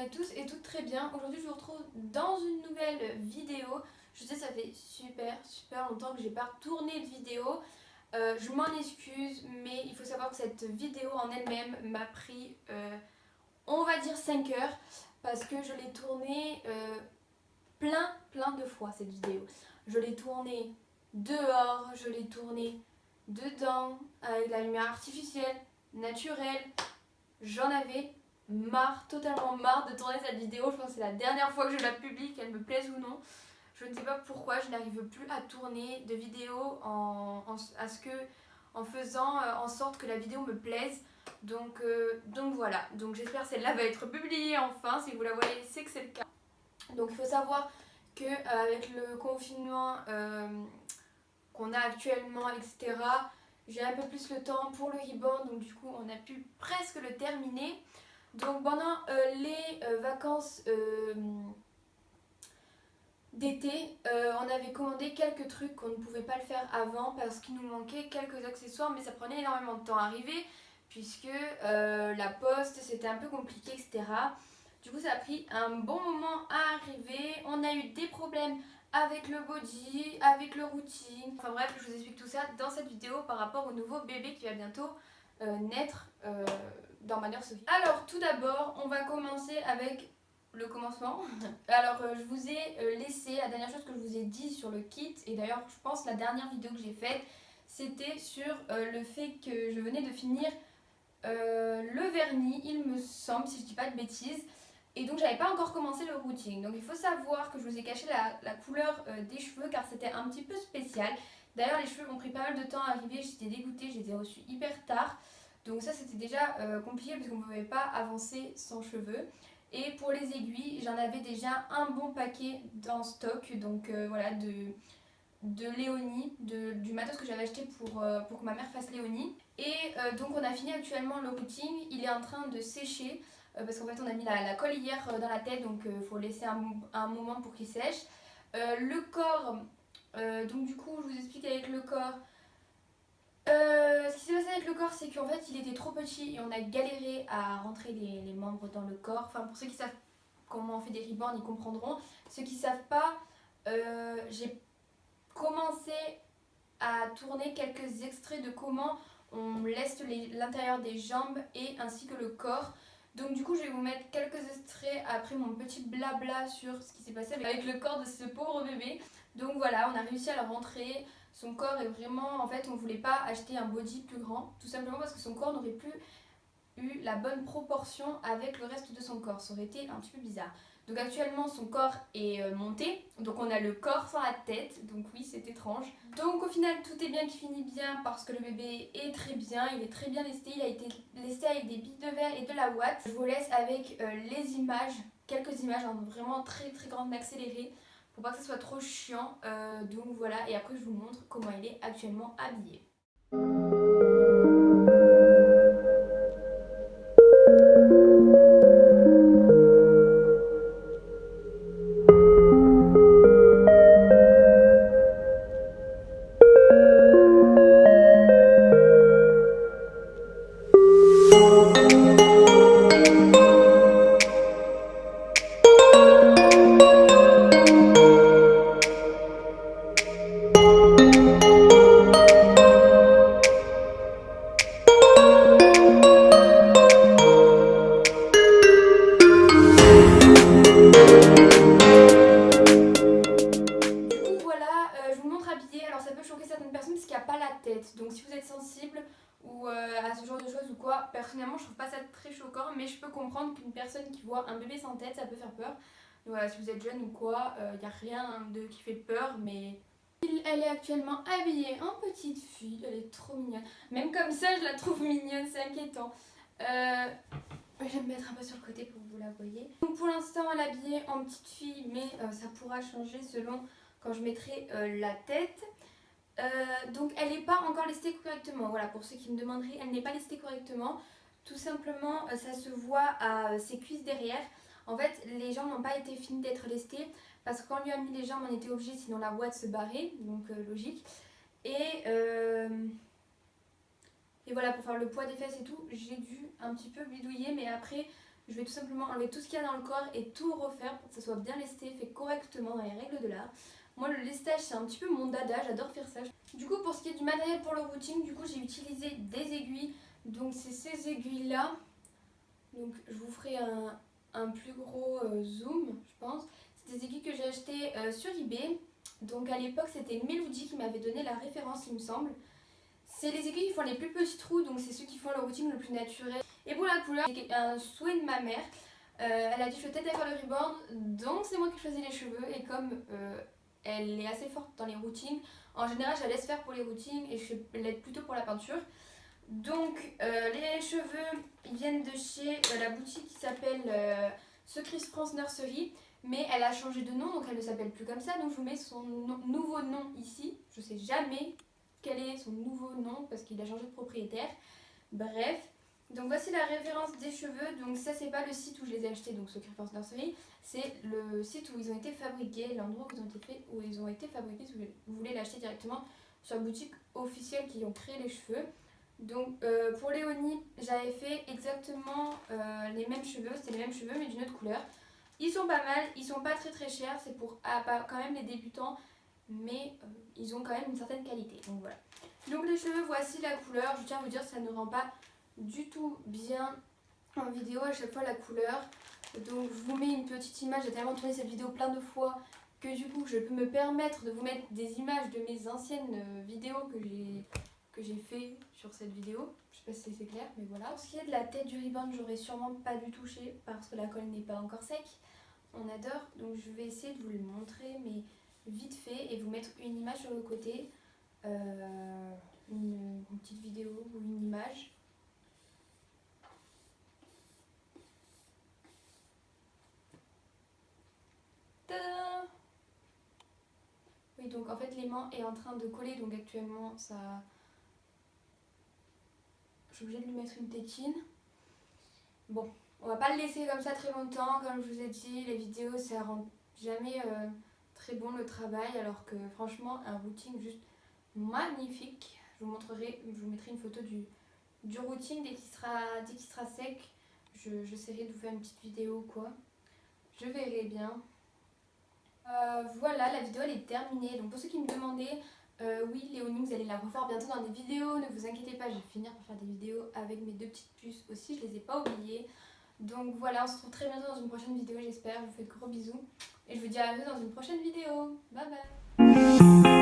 allez tous et toutes très bien. Aujourd'hui je vous retrouve dans une nouvelle vidéo. Je sais, ça fait super longtemps que j'ai pas tourné de vidéo. Je m'en excuse, mais il faut savoir que cette vidéo en elle-même m'a pris on va dire 5 heures, parce que je l'ai tournée plein de fois cette vidéo. Je l'ai tournée dehors, je l'ai tournée dedans, avec la lumière artificielle, naturelle. J'en avais marre, totalement marre de tourner cette vidéo. Je pense que c'est la dernière fois que je la publie, qu'elle me plaise ou non. Je ne sais pas pourquoi je n'arrive plus à tourner de vidéo en faisant en sorte que la vidéo me plaise. Donc voilà, donc j'espère que celle-là va être publiée enfin. Si vous la voyez, c'est que c'est le cas. Donc il faut savoir que avec le confinement qu'on a actuellement, etc., j'ai un peu plus le temps pour le reborn, donc du coup on a pu presque le terminer. Donc pendant les vacances d'été, on avait commandé quelques trucs qu'on ne pouvait pas le faire avant parce qu'il nous manquait quelques accessoires, mais ça prenait énormément de temps à arriver puisque la poste c'était un peu compliqué, etc. Du coup ça a pris un bon moment à arriver. On a eu des problèmes avec le body, avec le routing. Enfin bref, je vous explique tout ça dans cette vidéo par rapport au nouveau bébé qui va bientôt naître dans Mother Sophie. Alors tout d'abord, on va commencer avec le commencement. Alors je vous ai laissé la dernière chose que je vous ai dit sur le kit, et d'ailleurs je pense la dernière vidéo que j'ai faite c'était sur le fait que je venais de finir le vernis, il me semble, si je dis pas de bêtises. Et donc j'avais pas encore commencé le routing. Donc il faut savoir que je vous ai caché la couleur des cheveux car c'était un petit peu spécial. D'ailleurs les cheveux ont pris pas mal de temps à arriver, j'étais dégoûtée, je les ai reçus hyper tard. Donc ça c'était déjà compliqué parce qu'on ne pouvait pas avancer sans cheveux. Et pour les aiguilles, j'en avais déjà un bon paquet dans stock. Donc voilà, de Léonie, du matos que j'avais acheté pour que ma mère fasse Léonie. Et donc on a fini actuellement le routing, il est en train de sécher. Parce qu'en fait on a mis la colle hier dans la tête, donc il faut laisser un moment pour qu'il sèche. Le corps, donc du coup je vous explique avec le corps. Ce qui s'est passé avec le corps, c'est qu'en fait il était trop petit et on a galéré à rentrer les membres dans le corps. Enfin pour ceux qui savent comment on fait des reborns, ils comprendront. Ceux qui savent pas, j'ai commencé à tourner quelques extraits de comment on laisse l'intérieur des jambes et ainsi que le corps. Donc du coup je vais vous mettre quelques extraits après mon petit blabla sur ce qui s'est passé avec le corps de ce pauvre bébé. Donc voilà, on a réussi à le rentrer. Son corps est vraiment, en fait on voulait pas acheter un body plus grand, tout simplement parce que son corps n'aurait plus eu la bonne proportion avec le reste de son corps, ça aurait été un petit peu bizarre. Donc actuellement son corps est monté, donc on a le corps sans la tête, donc oui c'est étrange. Donc au final tout est bien qui finit bien parce que le bébé est très bien, il est très bien lesté, il a été lesté avec des billes de verre et de la ouate. Je vous laisse avec les images, quelques images en vraiment très grande accélérée pour pas que ça soit trop chiant. Donc voilà, et après je vous montre comment il est actuellement habillé. Donc si vous êtes sensible ou à ce genre de choses ou quoi, personnellement je trouve pas ça très choquant, mais je peux comprendre qu'une personne qui voit un bébé sans tête ça peut faire peur. Donc voilà, si vous êtes jeune ou quoi, y a rien qui fait peur, mais elle est actuellement habillée en petite fille, elle est trop mignonne. Même comme ça je la trouve mignonne, c'est inquiétant. Je vais me mettre un peu sur le côté pour que vous la voyez. Donc pour l'instant elle est habillée en petite fille, mais ça pourra changer selon quand je mettrai la tête. Donc elle n'est pas encore lestée correctement, voilà, pour ceux qui me demanderaient, elle n'est pas lestée correctement. Tout simplement ça se voit à ses cuisses derrière. En fait les jambes n'ont pas été finies d'être lestées parce que quand on lui a mis les jambes on était obligé, sinon la ouate se barrait, donc logique. Et voilà, pour faire le poids des fesses et tout, j'ai dû un petit peu bidouiller, mais après Je vais tout simplement enlever tout ce qu'il y a dans le corps et tout refaire pour que ça soit bien lesté, fait correctement dans les règles de l'art. Moi le lestage c'est un petit peu mon dada, j'adore faire ça. Du coup pour ce qui est du matériel pour le routing, du coup j'ai utilisé des aiguilles. Donc c'est ces aiguilles là. Donc je vous ferai un plus gros zoom je pense. C'est des aiguilles que j'ai achetées sur eBay. Donc à l'époque c'était Melody qui m'avait donné la référence il me semble. C'est les aiguilles qui font les plus petits trous, donc c'est ceux qui font le routing le plus naturel. Et pour la couleur, c'est un souhait de ma mère. Elle a dit je vais peut-être faire le rebord, donc c'est moi qui choisis les cheveux. Et comme elle est assez forte dans les routings, en général je la laisse faire pour les routings et je l'aide plutôt pour la peinture. Donc les cheveux ils viennent de chez la boutique qui s'appelle Secret France Nursery. Mais elle a changé de nom, donc elle ne s'appelle plus comme ça. Donc je vous mets son nouveau nom ici. Je sais jamais quel est son nouveau nom parce qu'il a changé de propriétaire. Bref, donc voici la référence des cheveux. Donc ça c'est pas le site où je les ai achetés, donc Secret France Nursery. C'est le site où ils ont été fabriqués, l'endroit où ils ont été fabriqués. Si vous voulez l'acheter directement sur la boutique officielle qui ont créé les cheveux. Donc pour Léonie, j'avais fait exactement les mêmes cheveux, c'était les mêmes cheveux mais d'une autre couleur. Ils sont pas mal, ils sont pas très chers, c'est pour quand même les débutants, mais ils ont quand même une certaine qualité. Donc voilà. Donc les cheveux, voici la couleur. Je tiens à vous dire, ça ne rend pas du tout bien en vidéo à chaque fois la couleur. Donc je vous mets une petite image, j'ai tellement tourné cette vidéo plein de fois que du coup je peux me permettre de vous mettre des images de mes anciennes vidéos que j'ai fait sur cette vidéo. Je sais pas si c'est clair, mais voilà. Pour ce qui est de la tête du riband, j'aurais sûrement pas dû toucher parce que la colle n'est pas encore sec. On adore, donc je vais essayer de vous le montrer, mais vite fait, et vous mettre une image sur le côté, une petite vidéo ou une image. Tadam! Oui, donc en fait l'aimant est en train de coller, donc actuellement ça... Je suis obligée de lui mettre une tétine. Bon, on va pas le laisser comme ça très longtemps, comme je vous ai dit, les vidéos ça rend jamais très bon le travail, alors que franchement un routing juste magnifique. Je vous mettrai une photo du routing dès qu'il sera sec. J'essaierai de vous faire une petite vidéo quoi. Je verrai bien. Voilà, la vidéo elle est terminée. Donc pour ceux qui me demandaient, oui Léonie vous allez la refaire bientôt dans des vidéos, ne vous inquiétez pas, je vais finir par faire des vidéos avec mes deux petites puces aussi, je les ai pas oubliées. Donc voilà, on se retrouve très bientôt dans une prochaine vidéo j'espère, je vous fais de gros bisous et je vous dis à bientôt dans une prochaine vidéo. Bye bye.